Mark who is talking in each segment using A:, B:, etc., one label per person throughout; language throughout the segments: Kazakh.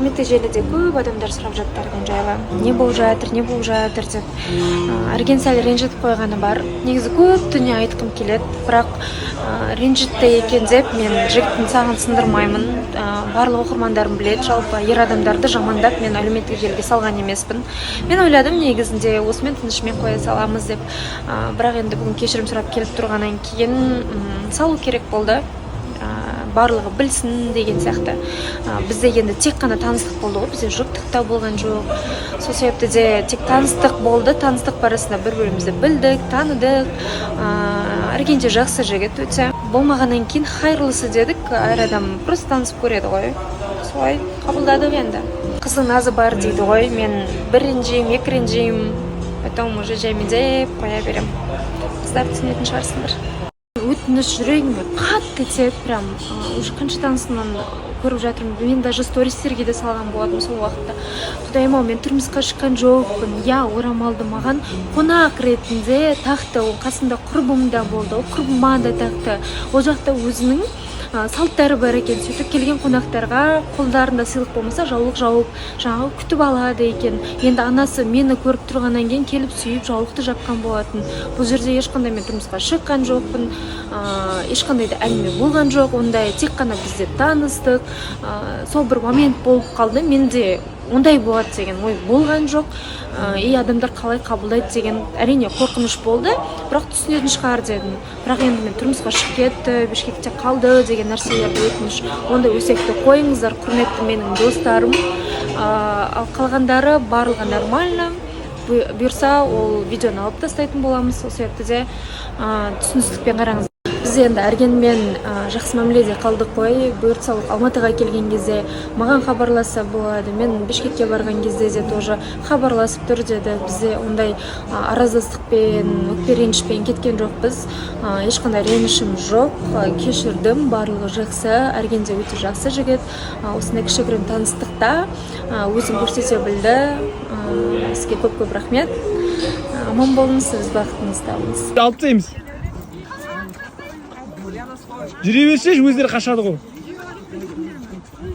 A: әлеуметтік желіде көп адамдар сұрап жатты Арген жайлы. Не болып жатыр деп. Арген сәл ренжітіп қойғаны бар. Негізі көп дүние айтқым келеді, бірақ ренжітті екен деп мен жігіттің сағын сындырмаймын. Барлық оқырмандарым біледі, жалпы ер адамдарды жамандап мен әлеуметтік желіге салған емеспін. Мен ойладым негізінде осымен тынышымен қоя саламыз деп, бірақ енді бүгін кешірім сұрап келіп тұрғаннан кейін салу керек болды. Барлығы білсін деген сияқты. Бізде енді тек қана таныстық болды ғой, бізде жұптық та болған жоқ. Сол себепті де тек таныстық болды, таныстық барысында бір-бірімізді білдік, таныдық. Арген де жақсы жігіт өте. Болмағаннан кейін хайырлысы дедік, әр адам просто танысып көреді ғой. Солай қабылдадық енді. Қыздың назы бар дейді ғой, мен бір ренжеймін, екі ренжеймін, потом уже жаймендеп қоя берем. Қыздар түсінетін шығарсыңдар. Өтініш жүрегім қатты тиеді, прям уже қанша танысынан көріп жатырмын. Мен даже стористерге де салған болатым сол уақытта. Құдайым-ау, мен тұрмысқа шыққан жоқпын. Орамалды маған қонақ ретінде тақты, ол қасында құрбым да болды, ол құрбыма да тақты. Ол жақта өзінің салттары бар екен. Сөйтіп келген қонақтарға қолдарында сыйлық болмаса жаулық жауып, жаңағы күтіп алады екен. Енді анасы мені көріп тұрғаннан кейін келіп сүйіп жаулықты жапқан болатын. Бұл жерде ешқандай мен тұрмысқа шыққан жоқпын, ешқандай да әңгіме болған жоқ, ондай тек қана бізде таныстық. Сол бір момент болып қалды, менде ондай болады деген ой болған жоқ. Адамдар қалай қабылдайды деген әрине қорқыныш болды, бірақ түсінетін шығар дедім. Бірақ енді мен тұрмысқа шығып кетті, Бішкекте қалды деген нәрселерді өтініш. Ондай өсекті қойыңыздар, құрметті менің достарым. Ал қалғандары барлығы нормально. Бұйырса ол видеоны алып тастайтын боламыз. Сол себепті де түсіністікпен қараңыз. Біз енді Аргенмен жақсы мәміледе қалдық қой. Бұйыртса Алматыға келген кезде маған хабарласса болады. Мен Бішкекке барған кезде де тоже хабарласып тұр деді. Бізде ондай араздастықпен, өкпе ренішпен кеткен жоқпыз. Ешқандай ренішім жоқ. Кешірдім, барлығы жақсы. Арген де өте жақсы жігіт. Осындай кішігірім таныстықта өзін көрсете білді. Сізге көп-көп рахмет. Аман болыңыз, сіз бақытыңызда болыңыз.
B: Алып тастаймыз. Жүре берсе өздері қашады ғой.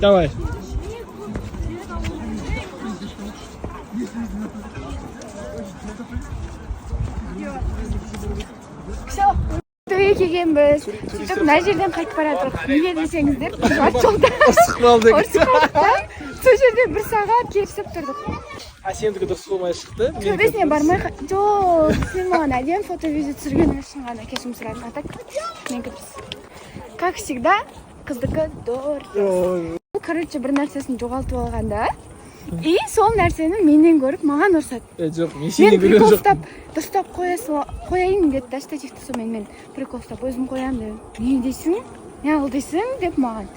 B: Давай.
C: Все. Тойға келгенбіз. Сөйтіп мына жерден қайтып бара жатырмық. Неге десеңіздер, жат жолда.
B: Ұрсық қалды.
C: Сол жерде бір сағат керісіп тұрдық.
B: Сендікі дұрыс болмай шықты.
C: Төбесіне бармай жоқ, сен маған әдемі фото-видео түсірген үшін ғана кешірім сұрадың. А так менікі біз. Как всегда, қыздікі дұрыс. Короче, бір нәрсесін жоғалтып алғанда, и сол нәрсені менен көріп маған ұрсады.
B: Жоқ, мен сенен көрген жоқ.
C: Дұрыстап қояйын деді, штативті сонымен мен прикол ұстап өзім қоям дедім. Не дейсің? Не ал дейсің деп маған.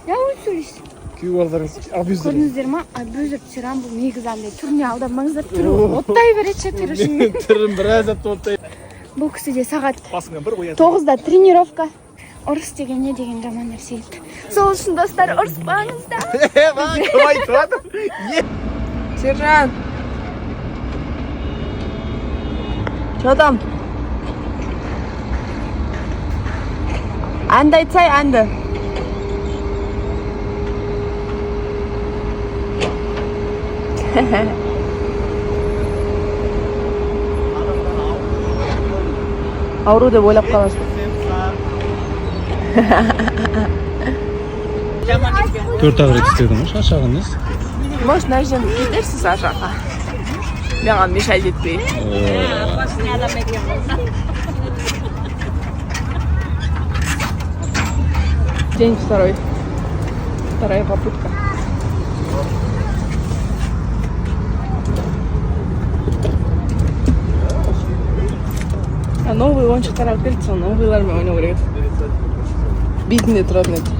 C: Өз сөйлейсің.
B: Күйеу балдарыңыз абьюзер.
C: Көрдіңіздер ма? Абьюзер тиран бұл негізі андай түріне алдамаңыздар, түрі оттай береді пирожный.
B: Түрін біраз атты оттай.
C: Бұл кісі де сағат
B: Басыңа бір қояды.
C: 9-да тренировка. Ұрыс деген не деген жаман нәрсе еді. Сол үшін достар, ұрыспаңыздар.
B: Кім айтып жатыр?
D: Сержант. Что там? Әнді айтсай, әнді. Ауру деп ойлап қаласың.
B: Төрт-ақ рет істедің ғой, шаршағаныз?
D: Может, мына жерден кетерсіз ашаға. Маған мешать етпей. День второй. Вторая попытка. Новый ойыншықтар алып келді, сол новыйлармен ойнау керек. Бетінде тұратын еді.